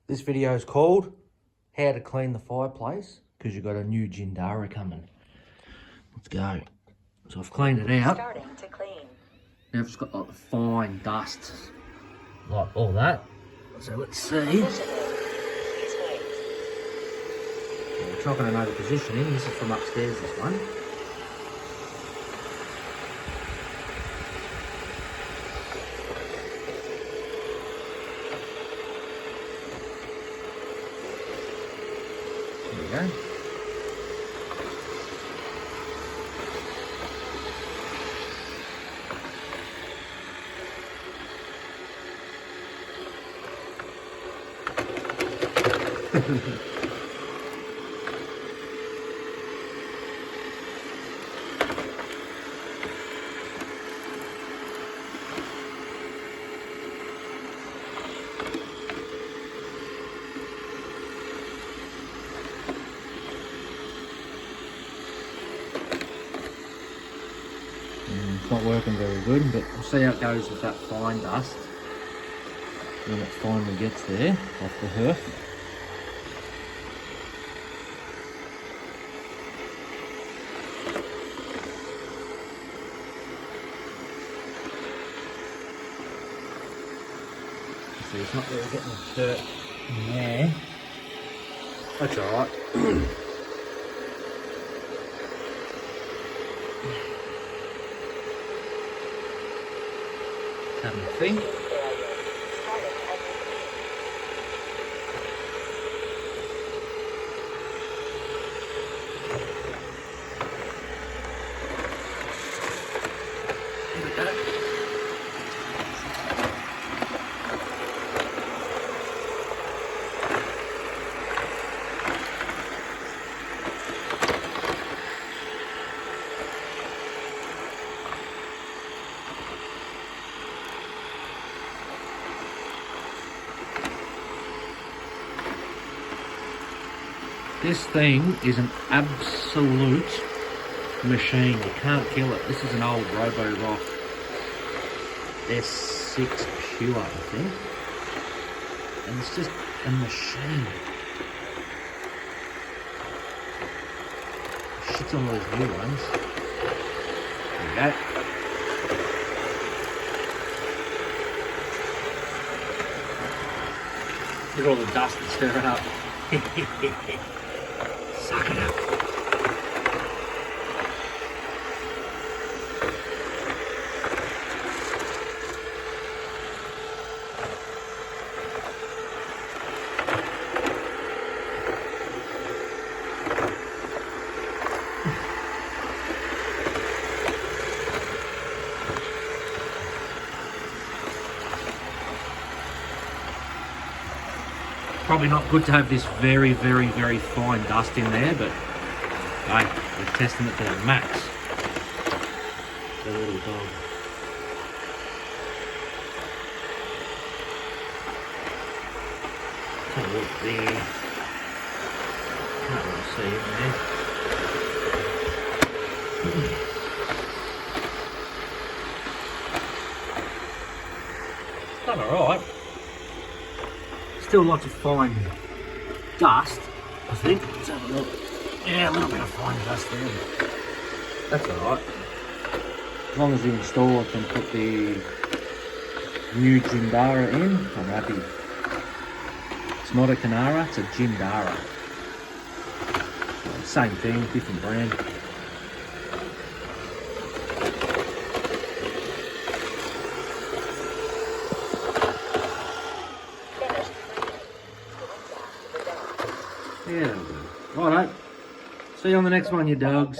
This video is called How to Clean the Fireplace, because you've got a new jindara coming. Let's go. So I've cleaned it out. Starting to clean. Now I've just got like the fine dust, like all that. So let's see. We're not going to know the positioning. This is from upstairs, this one. There we go. It's not working very good, but we'll see how it goes with that fine dust when it finally gets there off the hearth. See, it's not really getting the dirt in there. That's alright. Having a think. Here we go. This thing is an absolute machine. You can't kill it. This is an old Robo Rock S6 Pure, I think. And it's just a machine. Shit's on those new ones. There we go. Look at all the dust that's stirring up. Suck it up. Probably not good to have this very, very, very fine dust in there, but hey, we're testing it to the max. The little dog. Can't look there. Can't really see it there. It's done alright. Still lots of fine dust, I think. Let's have a look. Yeah, a little bit of fine dust there, but that's alright. As long as the installer can put the new jindara in, I'm happy. It's not a Kanara, it's a jindara. Same thing, different brand. Yeah, righto. See you on the next one, you dogs.